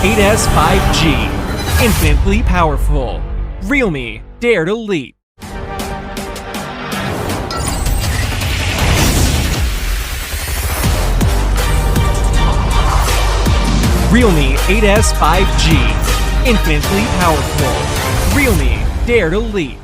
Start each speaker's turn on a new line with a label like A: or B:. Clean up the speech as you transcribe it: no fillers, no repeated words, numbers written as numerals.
A: 8S 5G. Infinitely powerful. Realme, dare to leap. Realme 8S 5G. Infinitely powerful. Realme, dare to leap.